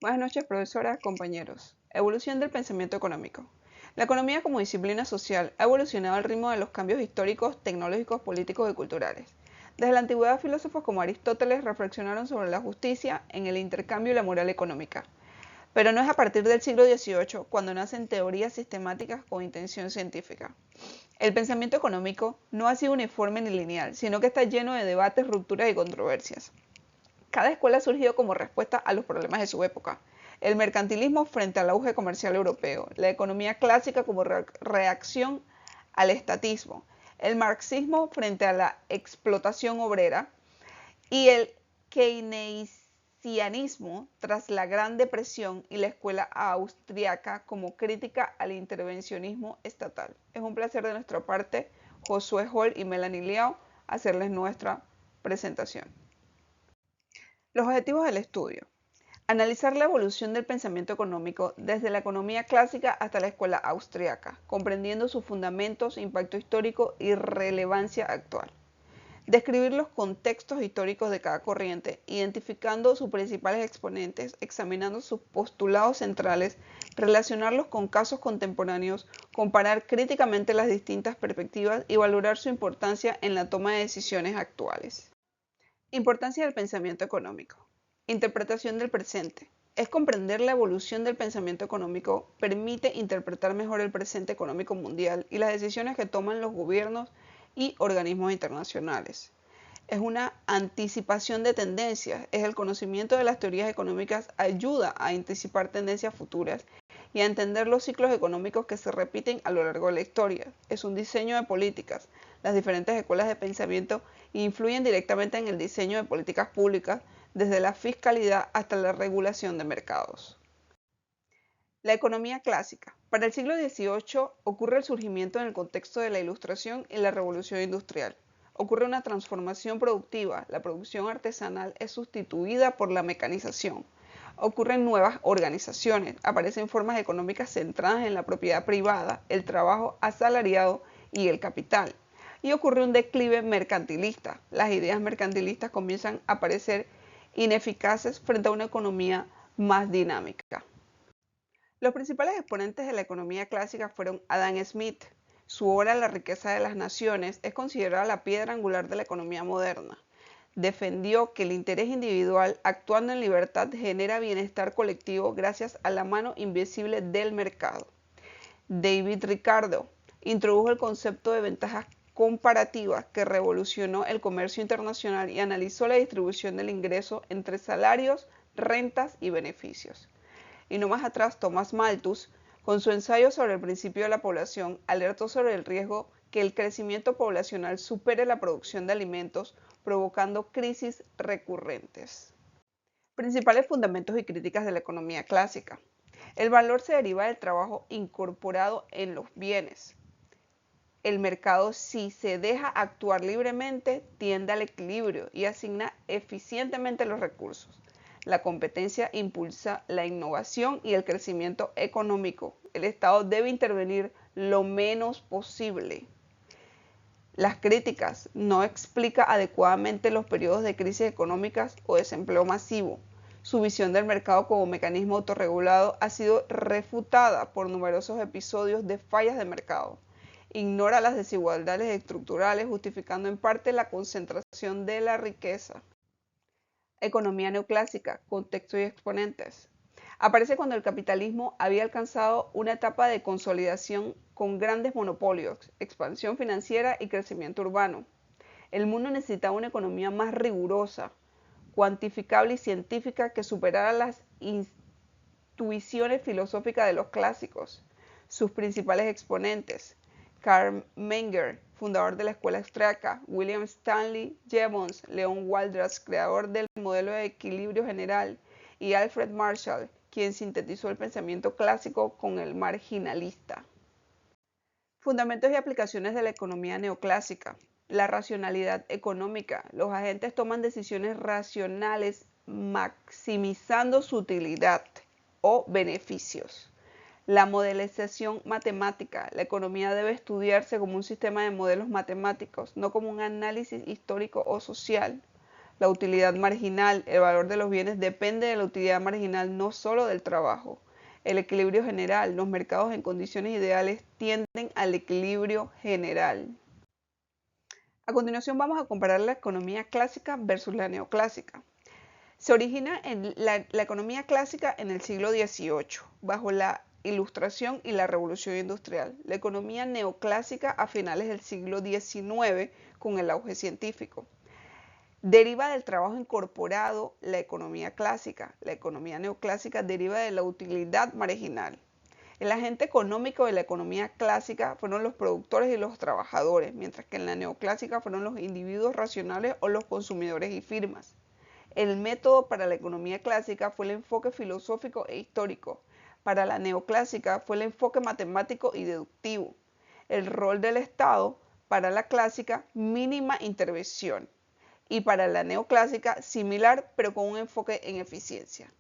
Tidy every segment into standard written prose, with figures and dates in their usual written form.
Buenas noches, profesora, compañeros. Evolución del pensamiento económico. La economía como disciplina social ha evolucionado al ritmo de los cambios históricos, tecnológicos, políticos y culturales. Desde la antigüedad, filósofos como Aristóteles reflexionaron sobre la justicia en el intercambio y la moral económica. Pero no es a partir del siglo XVIII cuando nacen teorías sistemáticas con intención científica. El pensamiento económico no ha sido uniforme ni lineal, sino que está lleno de debates, rupturas y controversias. Cada escuela ha surgido como respuesta a los problemas de su época. El mercantilismo frente al auge comercial europeo, la economía clásica como reacción al estatismo, el marxismo frente a la explotación obrera y el keynesianismo tras la Gran Depresión y la escuela austriaca como crítica al intervencionismo estatal. Es un placer de nuestra parte, Josué Hall y Melanie Liao, hacerles nuestra presentación. Los objetivos del estudio. Analizar la evolución del pensamiento económico desde la economía clásica hasta la escuela austriaca, comprendiendo sus fundamentos, impacto histórico y relevancia actual. Describir los contextos históricos de cada corriente, identificando sus principales exponentes, examinando sus postulados centrales, relacionarlos con casos contemporáneos, comparar críticamente las distintas perspectivas y valorar su importancia en la toma de decisiones actuales. Importancia del pensamiento económico. Interpretación del presente. Es comprender la evolución del pensamiento económico, permite interpretar mejor el presente económico mundial y las decisiones que toman los gobiernos y organismos internacionales. Es una anticipación de tendencias, es el conocimiento de las teorías económicas, ayuda a anticipar tendencias futuras y a entender los ciclos económicos que se repiten a lo largo de la historia. Es un diseño de políticas. Las diferentes escuelas de pensamiento influyen directamente en el diseño de políticas públicas, desde la fiscalidad hasta la regulación de mercados. La economía clásica. Para el siglo XVIII ocurre el surgimiento en el contexto de la Ilustración y la Revolución Industrial. Ocurre una transformación productiva, la producción artesanal es sustituida por la mecanización. Ocurren nuevas organizaciones, aparecen formas económicas centradas en la propiedad privada, el trabajo asalariado y el capital. Y ocurre un declive mercantilista. Las ideas mercantilistas comienzan a aparecer ineficaces frente a una economía más dinámica. Los principales exponentes de la economía clásica fueron Adam Smith. Su obra La riqueza de las naciones es considerada la piedra angular de la economía moderna. Defendió que el interés individual actuando en libertad genera bienestar colectivo gracias a la mano invisible del mercado. David Ricardo introdujo el concepto de ventajas comparativas que revolucionó el comercio internacional y analizó la distribución del ingreso entre salarios, rentas y beneficios. Y no más atrás, Thomas Malthus, con su ensayo sobre el principio de la población, alertó sobre el riesgo que el crecimiento poblacional supere la producción de alimentos, provocando crisis recurrentes. Principales fundamentos y críticas de la economía clásica. El valor se deriva del trabajo incorporado en los bienes. El mercado, si se deja actuar libremente, tiende al equilibrio y asigna eficientemente los recursos. La competencia impulsa la innovación y el crecimiento económico. El Estado debe intervenir lo menos posible. Las críticas: no explica adecuadamente los periodos de crisis económicas o desempleo masivo. Su visión del mercado como mecanismo autorregulado ha sido refutada por numerosos episodios de fallas de mercado. Ignora las desigualdades estructurales, justificando en parte la concentración de la riqueza. Economía neoclásica, contexto y exponentes. Aparece cuando el capitalismo había alcanzado una etapa de consolidación con grandes monopolios, expansión financiera y crecimiento urbano. El mundo necesitaba una economía más rigurosa, cuantificable y científica que superara las intuiciones filosóficas de los clásicos. Sus principales exponentes: Karl Menger, fundador de la escuela austriaca; William Stanley Jevons, Leon Waldras, creador del modelo de equilibrio general; y Alfred Marshall, quien sintetizó el pensamiento clásico con el marginalista. Fundamentos y aplicaciones de la economía neoclásica. La racionalidad económica. Los agentes toman decisiones racionales maximizando su utilidad o beneficios. La modelización matemática. La economía debe estudiarse como un sistema de modelos matemáticos, no como un análisis histórico o social. La utilidad marginal, el valor de los bienes depende de la utilidad marginal, no solo del trabajo. El equilibrio general, los mercados en condiciones ideales tienden al equilibrio general. A continuación vamos a comparar la economía clásica versus la neoclásica. Se origina en la economía clásica en el siglo XVIII, bajo la Ilustración y la Revolución Industrial. La economía neoclásica a finales del siglo XIX, con el auge científico. Deriva del trabajo incorporado la economía clásica. La economía neoclásica deriva de la utilidad marginal. El agente económico de la economía clásica fueron los productores y los trabajadores, mientras que en la neoclásica fueron los individuos racionales o los consumidores y firmas. El método para la economía clásica fue el enfoque filosófico e histórico. Para la neoclásica fue el enfoque matemático y deductivo. El rol del Estado para la clásica, mínima intervención. Y para la neoclásica, similar, pero con un enfoque en eficiencia.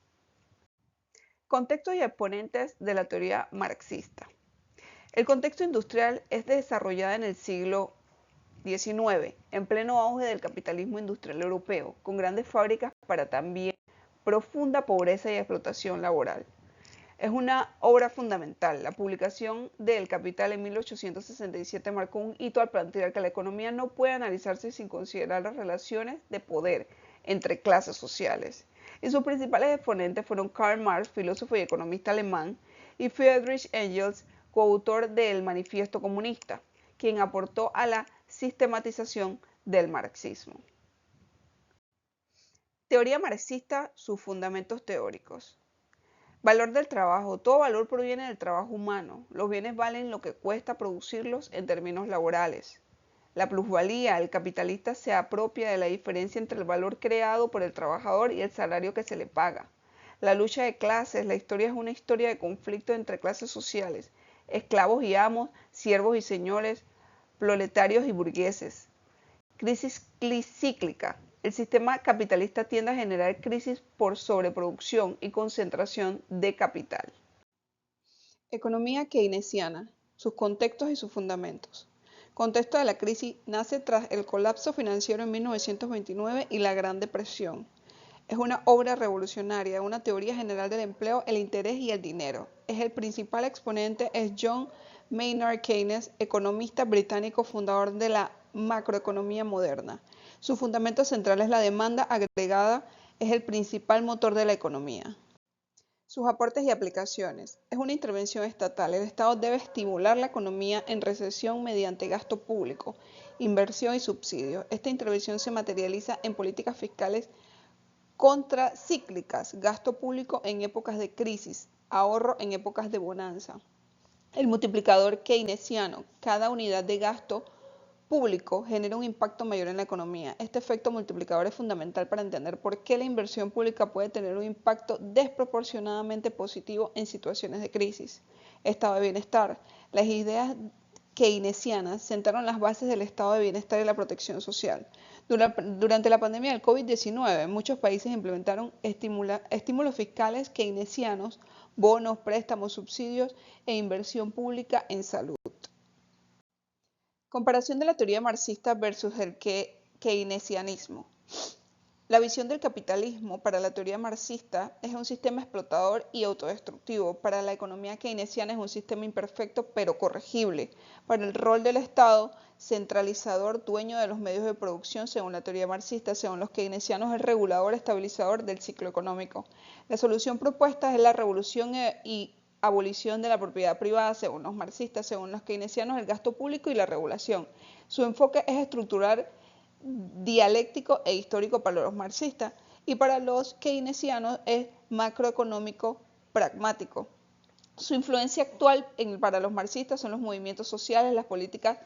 Contextos y exponentes de la teoría marxista. El contexto industrial es desarrollado en el siglo XIX, en pleno auge del capitalismo industrial europeo, con grandes fábricas para también profunda pobreza y explotación laboral. Es una obra fundamental. La publicación de El Capital en 1867 marcó un hito al plantear que la economía no puede analizarse sin considerar las relaciones de poder entre clases sociales. Y sus principales exponentes fueron Karl Marx, filósofo y economista alemán, y Friedrich Engels, coautor del Manifiesto Comunista, quien aportó a la sistematización del marxismo. Teoría marxista, sus fundamentos teóricos. Valor del trabajo. Todo valor proviene del trabajo humano. Los bienes valen lo que cuesta producirlos en términos laborales. La plusvalía. El capitalista se apropia de la diferencia entre el valor creado por el trabajador y el salario que se le paga. La lucha de clases. La historia es una historia de conflicto entre clases sociales. Esclavos y amos, siervos y señores, proletarios y burgueses. Crisis cíclica. El sistema capitalista tiende a generar crisis por sobreproducción y concentración de capital. Economía keynesiana, sus contextos y sus fundamentos. Contexto de la crisis nace tras el colapso financiero en 1929 y la Gran Depresión. Es una obra revolucionaria, una teoría general del empleo, el interés y el dinero. El principal exponente es John Maynard Keynes, economista británico fundador de la macroeconomía moderna. Su fundamento central es la demanda agregada, es el principal motor de la economía. Sus aportes y aplicaciones. Es una intervención estatal. El Estado debe estimular la economía en recesión mediante gasto público, inversión y subsidios. Esta intervención se materializa en políticas fiscales contracíclicas, gasto público en épocas de crisis, ahorro en épocas de bonanza. El multiplicador keynesiano. Cada unidad de gasto público genera un impacto mayor en la economía. Este efecto multiplicador es fundamental para entender por qué la inversión pública puede tener un impacto desproporcionadamente positivo en situaciones de crisis. Estado de bienestar. Las ideas keynesianas sentaron las bases del estado de bienestar y la protección social. Durante la pandemia del COVID-19, muchos países implementaron estímulos fiscales keynesianos, bonos, préstamos, subsidios e inversión pública en salud. Comparación de la teoría marxista versus el keynesianismo. La visión del capitalismo para la teoría marxista es un sistema explotador y autodestructivo. Para la economía keynesiana es un sistema imperfecto pero corregible. Para el rol del Estado, centralizador, dueño de los medios de producción, según la teoría marxista, según los keynesianos, es el regulador, estabilizador del ciclo económico. La solución propuesta es la revolución y abolición de la propiedad privada, según los marxistas, según los keynesianos, el gasto público y la regulación. Su enfoque es estructural, dialéctico e histórico para los marxistas y para los keynesianos es macroeconómico pragmático. Su influencia actual para los marxistas son los movimientos sociales, las políticas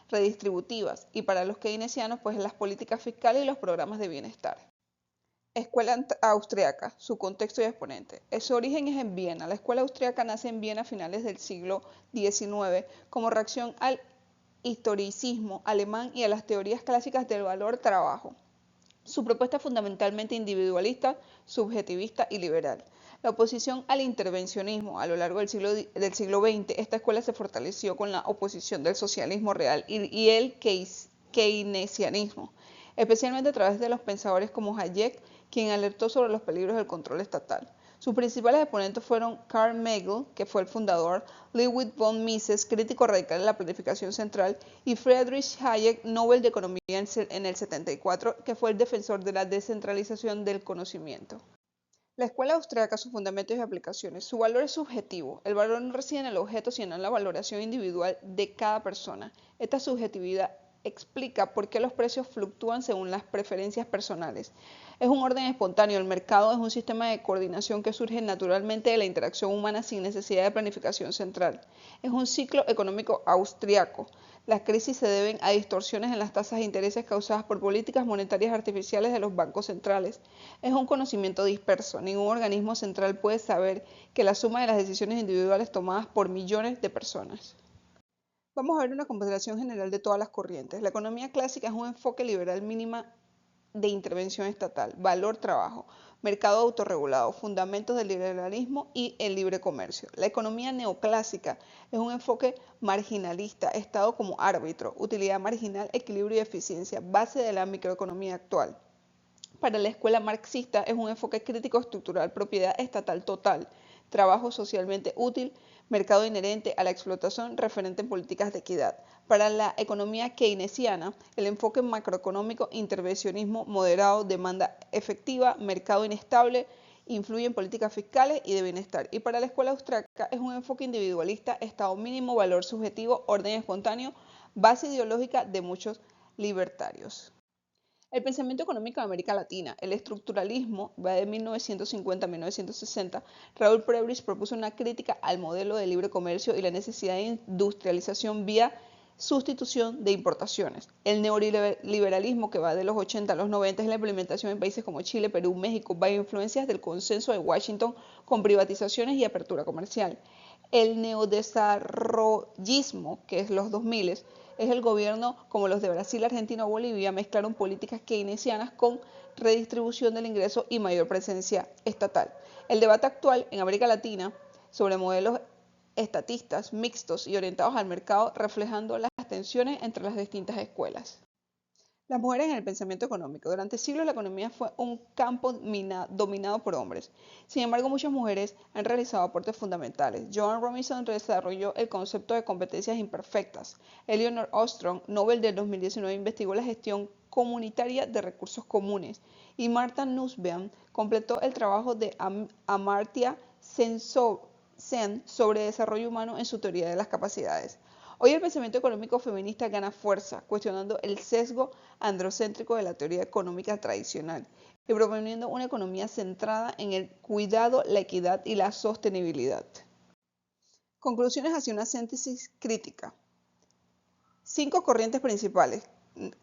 redistributivas y para los keynesianos pues las políticas fiscales y los programas de bienestar. Escuela austriaca, su contexto y exponente. Su origen es en Viena. La escuela austriaca nace en Viena a finales del siglo XIX como reacción al historicismo alemán y a las teorías clásicas del valor-trabajo. Su propuesta es fundamentalmente individualista, subjetivista y liberal. La oposición al intervencionismo a lo largo del siglo XX, esta escuela se fortaleció con la oposición del socialismo real y el keynesianismo. especialmente a través de los pensadores como Hayek, quien alertó sobre los peligros del control estatal. Sus principales exponentes fueron Carl Magel, que fue el fundador, Ludwig von Mises, crítico radical de la planificación central, y Friedrich Hayek, Nobel de Economía en el 74, que fue el defensor de la descentralización del conocimiento. La escuela austríaca, sus fundamentos y aplicaciones. Su valor es subjetivo. El valor no reside en el objeto, sino en la valoración individual de cada persona. Esta subjetividad explica por qué los precios fluctúan según las preferencias personales. Es un orden espontáneo. El mercado es un sistema de coordinación que surge naturalmente de la interacción humana sin necesidad de planificación central. Es un ciclo económico austriaco. Las crisis se deben a distorsiones en las tasas de intereses causadas por políticas monetarias artificiales de los bancos centrales. Es un conocimiento disperso. Ningún organismo central puede saber que la suma de las decisiones individuales tomadas por millones de personas. Vamos a ver una consideración general de todas las corrientes. La economía clásica es un enfoque liberal mínima de intervención estatal, valor trabajo, mercado autorregulado, fundamentos del liberalismo y el libre comercio. La economía neoclásica es un enfoque marginalista, Estado como árbitro, utilidad marginal, equilibrio y eficiencia, base de la microeconomía actual. Para la escuela marxista es un enfoque crítico estructural, propiedad estatal total, trabajo socialmente útil, mercado inherente a la explotación, referente en políticas de equidad. Para la economía keynesiana, el enfoque macroeconómico, intervencionismo moderado, demanda efectiva, mercado inestable, influye en políticas fiscales y de bienestar. Y para la escuela austríaca es un enfoque individualista, estado mínimo, valor subjetivo, orden espontáneo, base ideológica de muchos libertarios. El pensamiento económico de América Latina, el estructuralismo, va de 1950 a 1960. Raúl Prebisch propuso una crítica al modelo de libre comercio y la necesidad de industrialización vía sustitución de importaciones. El neoliberalismo, que va de los 80 a los 90, es la implementación en países como Chile, Perú, México, bajo influencias del consenso de Washington con privatizaciones y apertura comercial. El neodesarrollismo, que es los 2000, es el gobierno como los de Brasil, Argentina o Bolivia mezclaron políticas keynesianas con redistribución del ingreso y mayor presencia estatal. El debate actual en América Latina sobre modelos estatistas, mixtos y orientados al mercado, reflejando las tensiones entre las distintas escuelas. Las mujeres en el pensamiento económico. Durante siglos la economía fue un campo dominado por hombres. Sin embargo, muchas mujeres han realizado aportes fundamentales. Joan Robinson desarrolló el concepto de competencias imperfectas. Eleanor Ostrom, Nobel del 2019, investigó la gestión comunitaria de recursos comunes. Y Martha Nussbaum completó el trabajo de Amartya Sen sobre desarrollo humano en su teoría de las capacidades. Hoy el pensamiento económico feminista gana fuerza, cuestionando el sesgo androcéntrico de la teoría económica tradicional y proponiendo una economía centrada en el cuidado, la equidad y la sostenibilidad. Conclusiones hacia una síntesis crítica. 5 corrientes principales: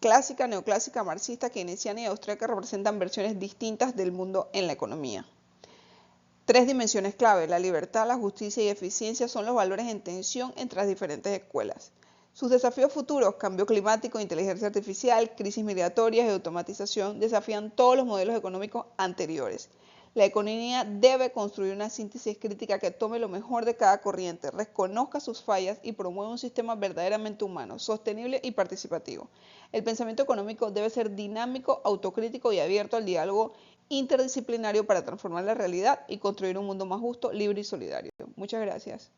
clásica, neoclásica, marxista, keynesiana y austríaca representan versiones distintas del mundo en la economía. 3 dimensiones clave: la libertad, la justicia y eficiencia son los valores en tensión entre las diferentes escuelas. Sus desafíos futuros: cambio climático, inteligencia artificial, crisis migratorias y automatización desafían todos los modelos económicos anteriores. La economía debe construir una síntesis crítica que tome lo mejor de cada corriente, reconozca sus fallas y promueva un sistema verdaderamente humano, sostenible y participativo. El pensamiento económico debe ser dinámico, autocrítico y abierto al diálogo interdisciplinario para transformar la realidad y construir un mundo más justo, libre y solidario. Muchas gracias.